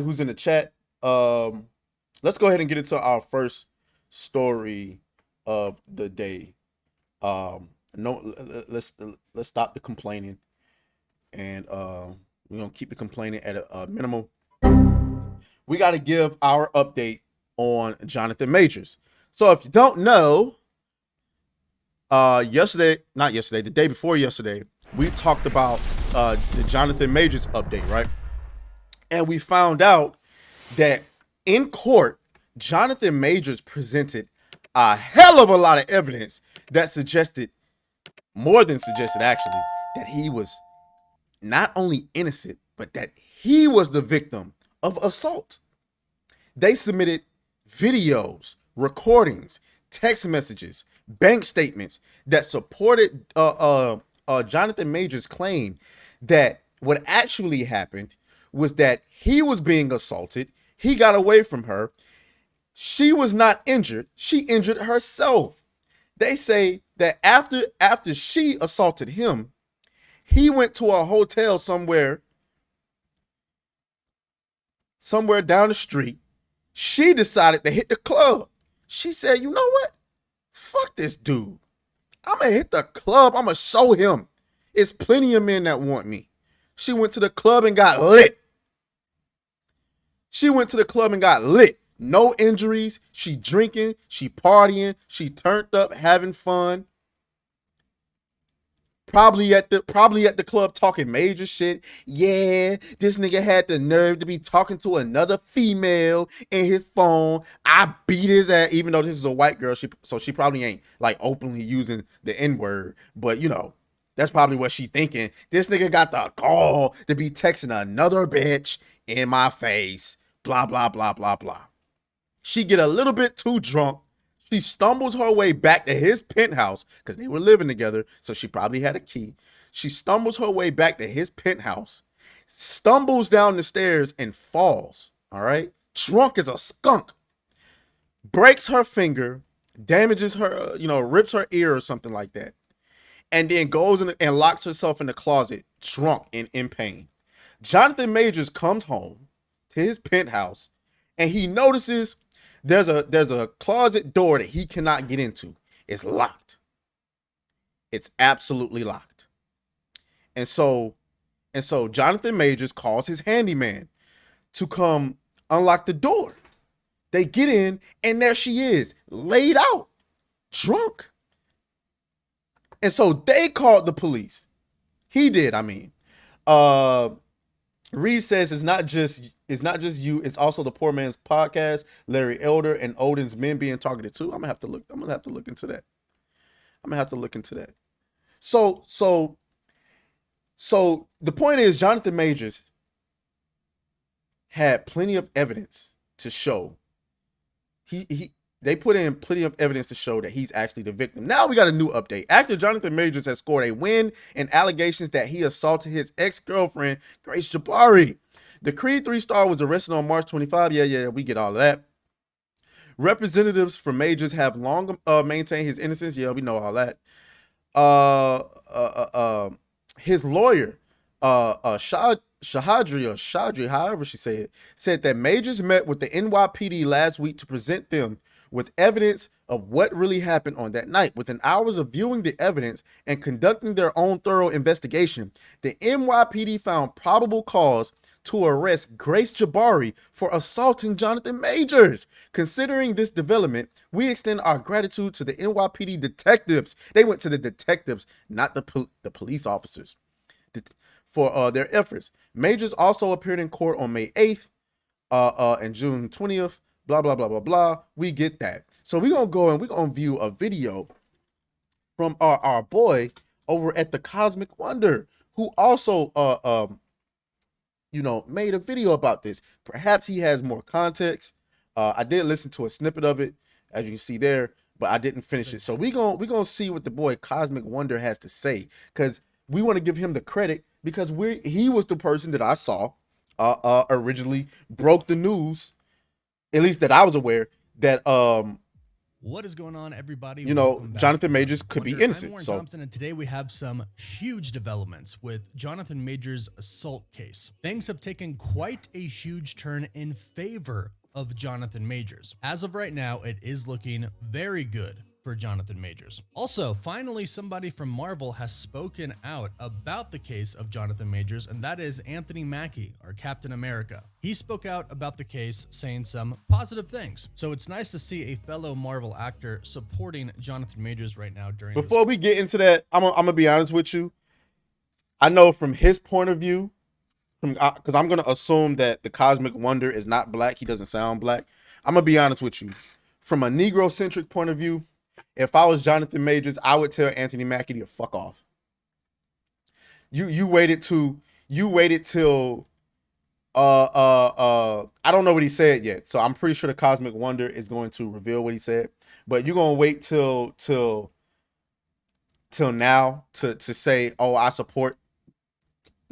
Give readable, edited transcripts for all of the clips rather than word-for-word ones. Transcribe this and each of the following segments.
who's in the chat. Let's go ahead and get into our first story of the day. No, let's stop the complaining, and we're gonna keep the complaining at a minimum. We got to give our update on Jonathan Majors. So if you don't know, not yesterday, the day before yesterday, we talked about the Jonathan Majors update, right? And we found out that in court, Jonathan Majors presented a hell of a lot of evidence that suggested, more than suggested actually, that he was not only innocent, but that he was the victim of assault. They submitted videos, recordings, text messages, bank statements that supported Jonathan Majors' claim that what actually happened was that he was being assaulted. He got away from her. She was not injured. She injured herself. They say that after she assaulted him, he went to a hotel somewhere down the street. She decided to hit the club. She said, "You know what? Fuck this dude. I'm going to hit the club. I'm going to show him. It's plenty of men that want me." She went to the club and got lit. No injuries. She drinking. She partying. She turned up, having fun. Probably at the club talking major shit. Yeah, this nigga had the nerve to be talking to another female in his phone. I beat his ass, even though this is a white girl. She probably ain't like openly using the N-word, but that's probably what she thinking. This nigga got the gall to be texting another bitch in my face. Blah blah blah blah blah. She get a little bit too drunk. She stumbles her way back to his penthouse because they were living together, so she probably had a key. She stumbles her way back to his penthouse, stumbles down the stairs and falls, all right? Drunk as a skunk. Breaks her finger, damages her, rips her ear or something like that, and then goes in and locks herself in the closet, drunk and in pain. Jonathan Majors comes home to his penthouse and he notices there's a closet door that he cannot get into. It's locked. It's absolutely locked. And so Jonathan Majors calls his handyman to come unlock the door. They get in and there she is, laid out, drunk. And so they called the police. He did, I mean. Reed says it's not just you, it's also the Poor Man's Podcast, Larry Elder, and Odin's men being targeted too. I'm gonna have to look into that. So the point is Jonathan Majors had plenty of evidence to show they put in plenty of evidence to show that he's actually the victim. Now we got a new update. Actor Jonathan Majors has scored a win in allegations that he assaulted his ex-girlfriend, Grace Jabari. The Creed 3 star was arrested on March 25. Yeah, we get all of that. Representatives for Majors have long maintained his innocence. Yeah, we know all that. His lawyer, Shadri, however she said that Majors met with the NYPD last week to present them with evidence of what really happened on that night. Within hours of viewing the evidence and conducting their own thorough investigation, the NYPD found probable cause to arrest Grace Jabari for assaulting Jonathan Majors. Considering this development, we extend our gratitude to the NYPD detectives. They went to the detectives, not the police officers, for their efforts. Majors also appeared in court on May 8th and June 20th. Blah, blah, blah, blah, blah. We get that. So we're going to go and we're going to view a video from our boy over at the Cosmic Wonder, who also, made a video about this. Perhaps he has more context. I did listen to a snippet of it, as you can see there, but I didn't finish it. So we're gonna see what the boy Cosmic Wonder has to say, because we want to give him the credit because he was the person that I saw originally broke the news, at least that I was aware, that What is going on, everybody? You know, Jonathan Majors could be innocent. I'm Warren So Thompson, and today we have some huge developments with Jonathan Majors' assault case. Things have taken quite a huge turn in favor of Jonathan Majors. As of right now, it is looking very good for Jonathan Majors. Also, finally, somebody from Marvel has spoken out about the case of Jonathan Majors, and that is Anthony Mackie, our Captain America. He spoke out about the case, saying some positive things. So it's nice to see a fellow Marvel actor supporting Jonathan Majors right now during before we get into that, I'm gonna be honest with you. I know from his point of view, because I'm gonna assume that the Cosmic Wonder is not black. He doesn't sound black. I'm gonna be honest with you. From a Negro-centric point of view, if I was Jonathan Majors, I would tell Anthony Mackie to fuck off. You waited till I don't know what he said yet. So I'm pretty sure the Cosmic Wonder is going to reveal what he said. But you're gonna wait till now to say, oh, I support.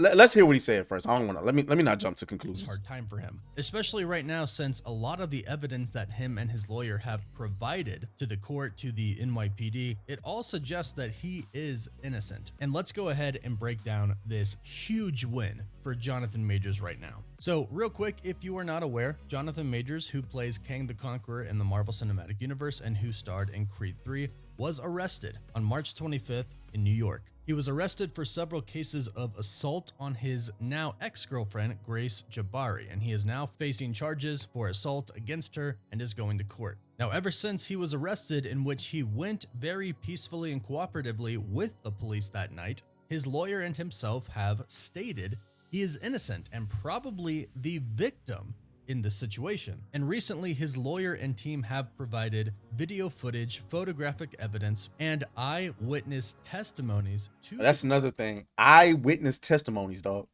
Let's hear what he said first. I don't want to let me not jump to conclusions. Hard time for him, especially right now, since a lot of the evidence that him and his lawyer have provided to the court, to the NYPD, it all suggests that he is innocent. And let's go ahead and break down this huge win for Jonathan Majors right now. So real quick, if you are not aware, Jonathan Majors, who plays Kang the Conqueror in the Marvel Cinematic Universe and who starred in Creed 3, was arrested on March 25th in New York. He was arrested for several cases of assault on his now ex-girlfriend, Grace Jabbari, and he is now facing charges for assault against her and is going to court. Now, ever since he was arrested, in which he went very peacefully and cooperatively with the police that night, his lawyer and himself have stated he is innocent and probably the victim in this situation. And recently, his lawyer and team have provided video footage, photographic evidence, and eyewitness testimonies to— That's another thing. Eyewitness testimonies, dog.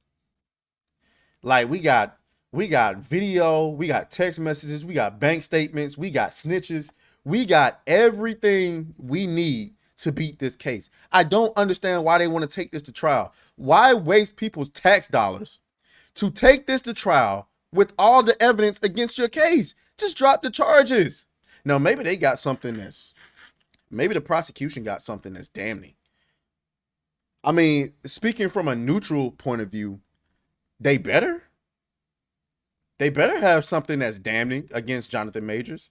Like we got video, we got text messages, we got bank statements, we got snitches, we got everything we need to beat this case. I don't understand why they want to take this to trial. Why waste people's tax dollars to take this to trial with all the evidence against your case? Just drop the charges. Now, maybe they got something maybe the prosecution got something that's damning. I mean, speaking from a neutral point of view, they better have something that's damning against Jonathan Majors.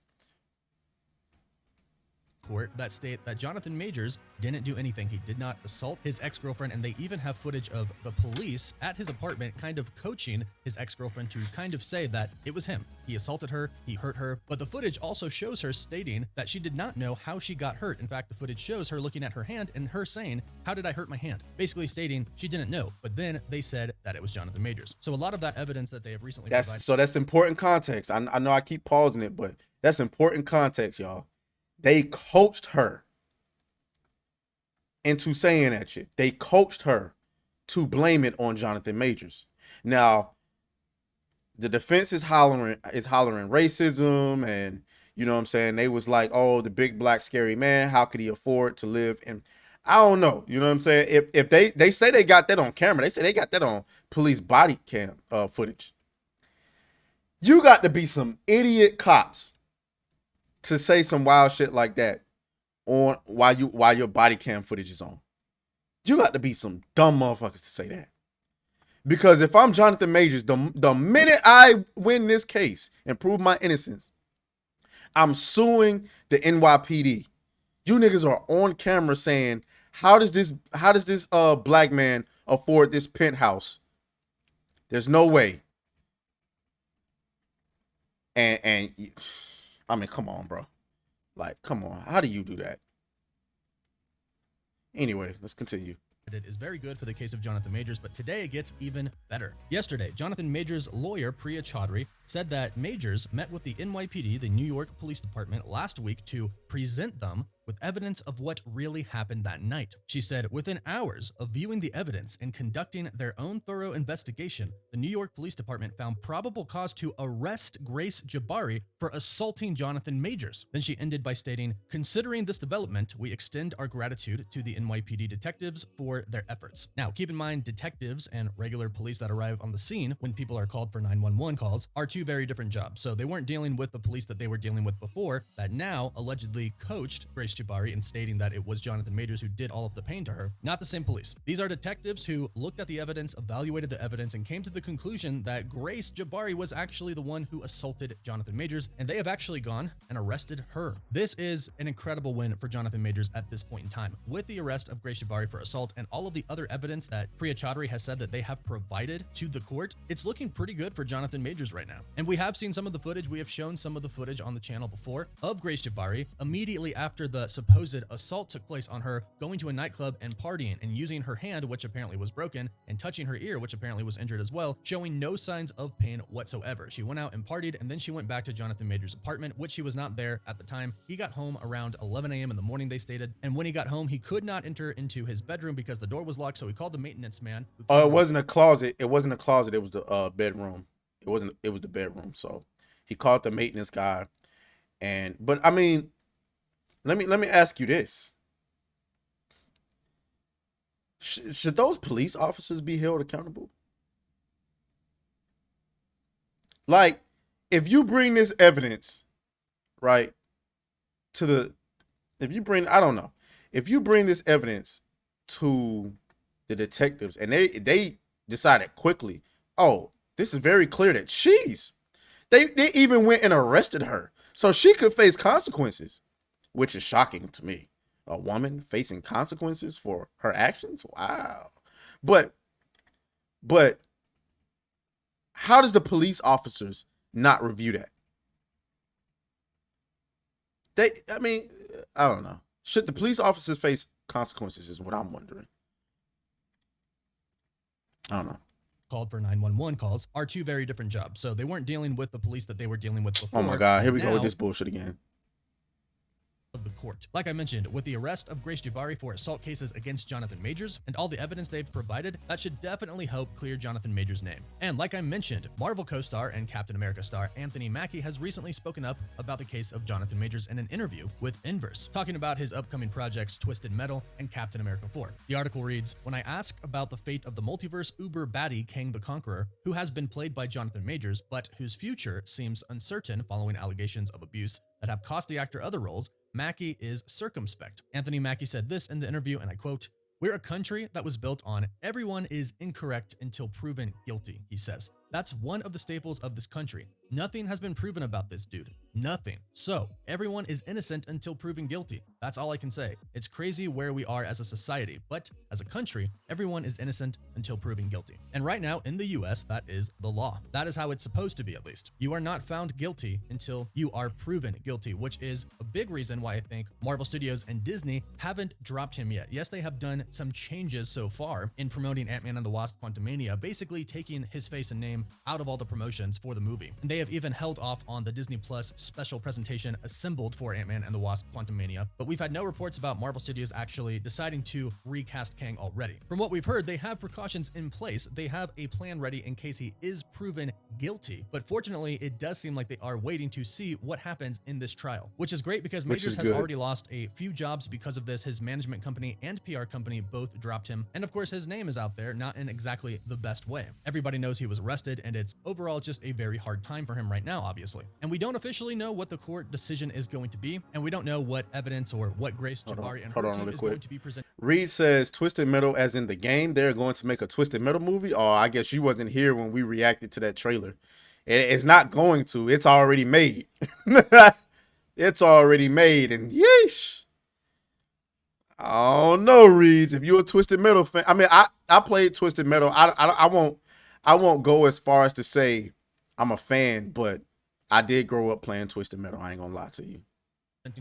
Court that state that Jonathan Majors didn't do anything. He did not assault his ex-girlfriend, and they even have footage of the police at his apartment kind of coaching his ex-girlfriend to kind of say that it was him. He assaulted her, he hurt her, but the footage also shows her stating that she did not know how she got hurt. In fact, the footage shows her looking at her hand and her saying, "How did I hurt my hand?" Basically stating she didn't know, but then they said that it was Jonathan Majors. So a lot of that evidence that they have recently provided. So that's important context. I know I keep pausing it, but that's important context, y'all. They coached her into saying that shit. They coached her to blame it on Jonathan Majors. Now, the defense is hollering racism, and you know what I'm saying? They was like, oh, the big black scary man, how could he afford to live? And I don't know. You know what I'm saying? If they say they got that on camera, they say they got that on police body cam footage. You got to be some idiot cops to say some wild shit like that on while your body cam footage is on. You got to be some dumb motherfuckers to say that. Because if I'm Jonathan Majors, the minute I win this case and prove my innocence, I'm suing the NYPD. You niggas are on camera saying, how does this black man afford this penthouse? There's no way. And I mean, come on, bro. Like, come on. How do you do that? Anyway, let's continue. It is very good for the case of Jonathan Majors, but today it gets even better. Yesterday, Jonathan Majors' lawyer, Priya Chaudhry, said that Majors met with the NYPD, the New York Police Department, last week to present them with evidence of what really happened that night. She said, within hours of viewing the evidence and conducting their own thorough investigation, the New York Police Department found probable cause to arrest Grace Jabbari for assaulting Jonathan Majors. Then she ended by stating, considering this development, we extend our gratitude to the NYPD detectives for their efforts. Now, keep in mind, detectives and regular police that arrive on the scene when people are called for 911 calls are to two very different jobs. So they weren't dealing with the police that they were dealing with before, that now allegedly coached Grace Jabari in stating that it was Jonathan Majors who did all of the pain to her. Not the same police. These are detectives who looked at the evidence, evaluated the evidence, and came to the conclusion that Grace Jabari was actually the one who assaulted Jonathan Majors, and they have actually gone and arrested her. This is an incredible win for Jonathan Majors at this point in time. With the arrest of Grace Jabari for assault and all of the other evidence that Priya Chaudhry has said that they have provided to the court, it's looking pretty good for Jonathan Majors right now. And we have seen some of the footage, we have shown some of the footage on the channel before of Grace Jabari immediately after the supposed assault took place on her, going to a nightclub and partying and using her hand, which apparently was broken, and touching her ear, which apparently was injured as well, showing no signs of pain whatsoever. She went out and partied, and then she went back to Jonathan Majors' apartment, which she was not there at the time. He got home around 11 a.m. in the morning, they stated, and when he got home, he could not enter into his bedroom because the door was locked, so he called the maintenance man. It wasn't a closet. It wasn't a closet. It was the bedroom. It was the bedroom. So he called the maintenance guy, but I mean, let me ask you this: should those police officers be held accountable? Like, if you bring this evidence, right, if you bring this evidence to the detectives and they decided quickly, oh, this is very clear that they even went and arrested her so she could face consequences, which is shocking to me. A woman facing consequences for her actions? Wow. But how does the police officers not review that? I don't know. Should the police officers face consequences is what I'm wondering. I don't know. Called for 911 calls are two very different jobs. So they weren't dealing with the police that they were dealing with before. Oh my God, here we go with this bullshit again. Of the court. Like I mentioned, with the arrest of Grace Jabari for assault cases against Jonathan Majors and all the evidence they've provided, that should definitely help clear Jonathan Majors' name. And like I mentioned, Marvel co-star and Captain America star Anthony Mackie has recently spoken up about the case of Jonathan Majors in an interview with Inverse, talking about his upcoming projects Twisted Metal and Captain America 4. The article reads, "When I ask about the fate of the multiverse uber baddie Kang the Conqueror, who has been played by Jonathan Majors, but whose future seems uncertain following allegations of abuse that have cost the actor other roles, Mackie is circumspect." Anthony Mackie said this in the interview, and I quote, "We're a country that was built on everyone is incorrect until proven guilty," he says. That's one of the staples of this country. Nothing has been proven about this dude. Nothing. So, everyone is innocent until proven guilty. That's all I can say. It's crazy where we are as a society, but as a country, everyone is innocent until proven guilty. And right now, in the US, that is the law. That is how it's supposed to be, at least. You are not found guilty until you are proven guilty, which is a big reason why I think Marvel Studios and Disney haven't dropped him yet. Yes, they have done some changes so far in promoting Ant-Man and the Wasp: Quantumania, basically taking his face and name out of all the promotions for the movie. And they have even held off on the Disney Plus special presentation assembled for Ant-Man and the Wasp: Quantumania, but we've had no reports about Marvel Studios actually deciding to recast Kang already. From what we've heard, they have precautions in place. They have a plan ready in case he is proven guilty, but fortunately, it does seem like they are waiting to see what happens in this trial, which is great because Majors has already lost a few jobs because of this. His management company and PR company both dropped him, and of course, his name is out there, not in exactly the best way. Everybody knows he was arrested, and it's overall just a very hard time for him right now, obviously. And we don't officially know what the court decision is going to be, and we don't know what evidence or what Grace Jabari and her team is going to be presenting. Reed says Twisted Metal as in the game. They're going to make a Twisted Metal movie. Oh, I guess you wasn't here when we reacted to that trailer. It's not going to. It's already made. It's already made, and yeesh. I don't know, Reed. If you're a Twisted Metal fan, I mean, I played Twisted Metal. I won't go as far as to say I'm a fan, but I did grow up playing Twisted Metal. I ain't gonna lie to you.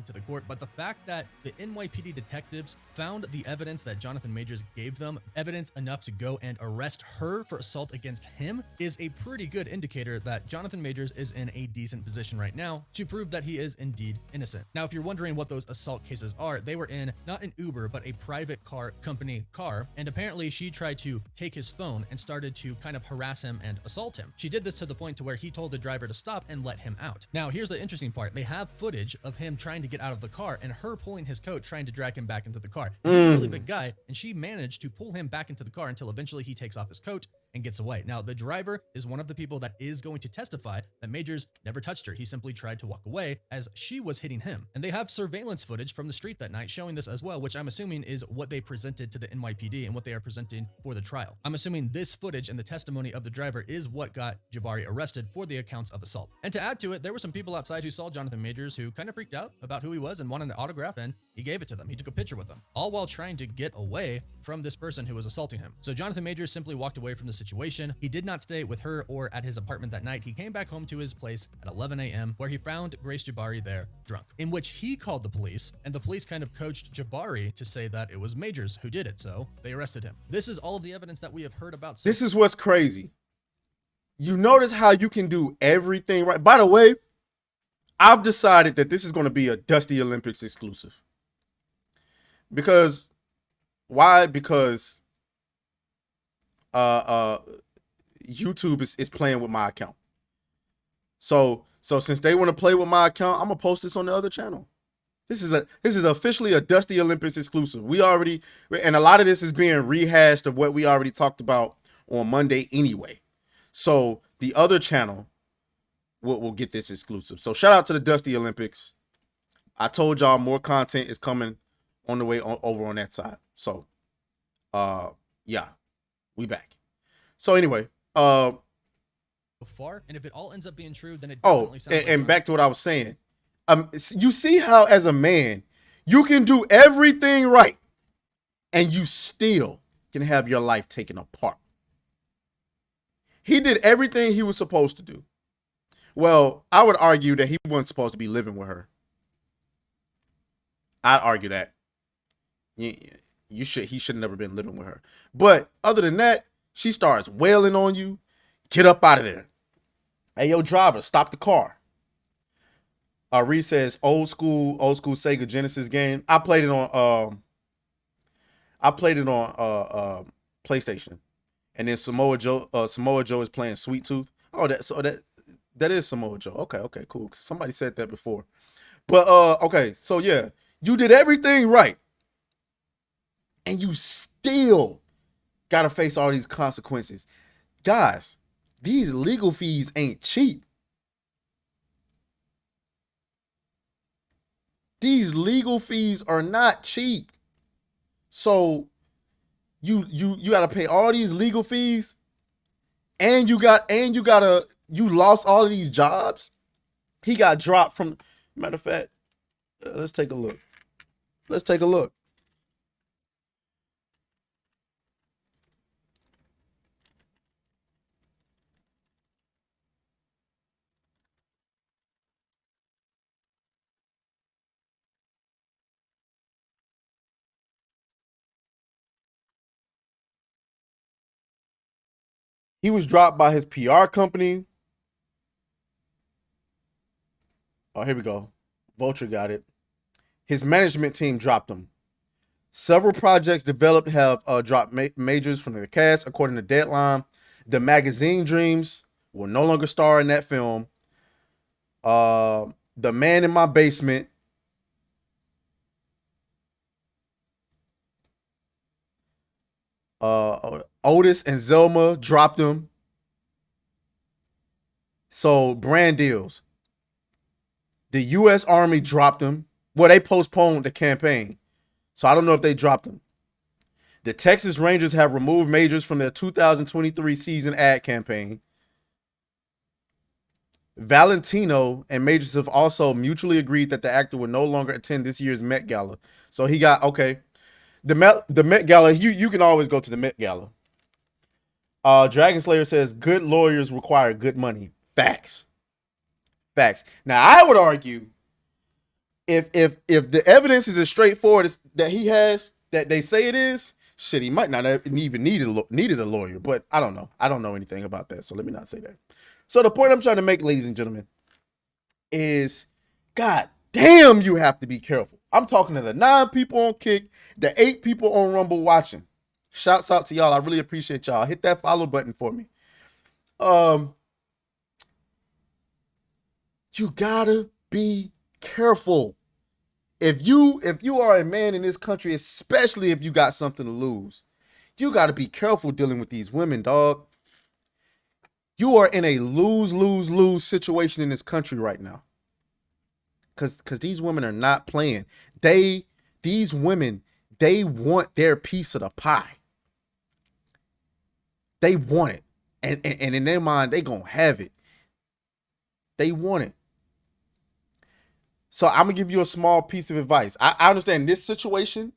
To the court, but the fact that the NYPD detectives found the evidence that Jonathan Majors gave them, evidence enough to go and arrest her for assault against him, is a pretty good indicator that Jonathan Majors is in a decent position right now to prove that he is indeed innocent. Now, if you're wondering what those assault cases are, they were in not an Uber, but a private car company car, and apparently she tried to take his phone and started to kind of harass him and assault him. She did this to the point to where he told the driver to stop and let him out. Now, here's the interesting part. They have footage of him trying to get out of the car and her pulling his coat, trying to drag him back into the car. He's a really big guy, and she managed to pull him back into the car until eventually he takes off his coat and gets away. Now, the driver is one of the people that is going to testify that Majors never touched her. He simply tried to walk away as she was hitting him. And they have surveillance footage from the street that night showing this as well, which I'm assuming is what they presented to the NYPD and what they are presenting for the trial. I'm assuming this footage and the testimony of the driver is what got Jabari arrested for the accounts of assault. And to add to it, there were some people outside who saw Jonathan Majors who kind of freaked out about who he was and wanted an autograph, and he gave it to them. He took a picture with them, all while trying to get away from this person who was assaulting him. So Jonathan Majors simply walked away from the situation. He did not stay with her or at his apartment that night. He came back home to his place at 11 a.m. where he found Grace Jabari there drunk, in which he called the police, and the police kind of coached Jabari to say that it was Majors who did it, so they arrested him. This is all of the evidence that we have heard about. This is what's crazy. You notice how you can do everything right. By the way, I've decided that this is going to be a Dusty Olympics exclusive. Because why? Because YouTube is playing with my account. So since they want to play with my account, I'm gonna post this on the other channel. This is officially a Dusty Olympics exclusive. And a lot of this is being rehashed of what we already talked about on Monday anyway. So the other channel will get this exclusive. So shout out to the Dusty Olympics. I told y'all more content is coming on the way over on that side. So yeah, we back. So anyway, far, and if it all ends up being true, then it definitely sounds and back to what I was saying. You see how as a man you can do everything right and you still can have your life taken apart. He did everything he was supposed to do. Well, I would argue that he wasn't supposed to be living with her. I'd argue that he should never been living with her. But other than that, she starts wailing on you. Get up out of there. Hey, yo, driver, stop the car. Reed says old school Sega Genesis game. I played it on PlayStation. And then Samoa Joe is playing Sweet Tooth. Oh, that is Samoa Joe. Okay, cool. Somebody said that before. But okay, so yeah, you did everything right. And you still gotta face all these consequences. Guys, these legal fees ain't cheap. These legal fees are not cheap. So you gotta pay all these legal fees, and you lost all of these jobs. He got dropped from. Matter of fact, let's take a look. He was dropped by his PR company. Oh, here we go. Vulture got it. His management team dropped him. Several projects developed have dropped Majors from their cast, according to Deadline. The Magazine Dreams will no longer star in that film. The Man in My Basement. Otis and Zelma dropped him. So brand deals. The U.S. Army dropped him. Well, they postponed the campaign. So I don't know if they dropped him. The Texas Rangers have removed Majors from their 2023 season ad campaign. Valentino and Majors have also mutually agreed that the actor will no longer attend this year's Met Gala. So he got, okay. The Met Gala, you can always go to the Met Gala. Dragon Slayer says good lawyers require good money. Facts. Now I would argue if the evidence is as straightforward as that he has, that they say it is, shit, he might not even needed a lawyer. But I don't know. I don't know anything about that, so let me not say that. So the point I'm trying to make, ladies and gentlemen, is God damn, you have to be careful. I'm talking to the 9 people on Kick, the 8 people on Rumble watching. Shouts out to y'all. I really appreciate y'all. Hit that follow button for me. You gotta be careful. If you are a man in this country, especially if you got something to lose, you gotta be careful dealing with these women, dog. You are in a lose situation in this country right now. Cause these women are not playing. These women, they want their piece of the pie. They want it. And in their mind, they gonna have it. They want it. So I'm gonna give you a small piece of advice. I understand this situation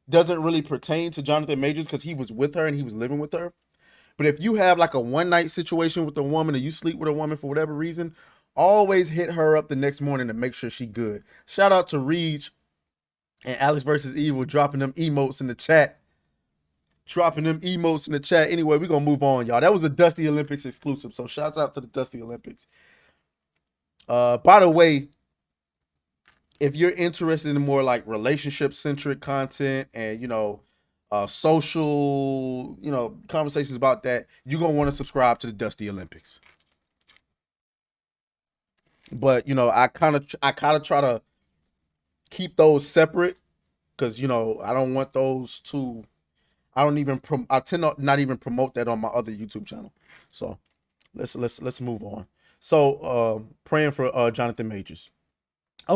doesn't really pertain to Jonathan Majors because he was with her and he was living with her. But if you have like a one night situation with a woman and you sleep with a woman for whatever reason, always hit her up the next morning to make sure she good. Shout out to Reach and Alex versus Evil dropping them emotes in the chat. Anyway, we're gonna move on, y'all. That was a Dusty Olympics exclusive. So shouts out to the Dusty Olympics. By the way, if you're interested in more like relationship centric content and social, conversations about that, you're gonna want to subscribe to the Dusty Olympics. But I kind of try to keep those separate because I don't want those to. I don't even. I tend to not even promote that on my other YouTube channel. So let's move on. So praying for Jonathan Majors.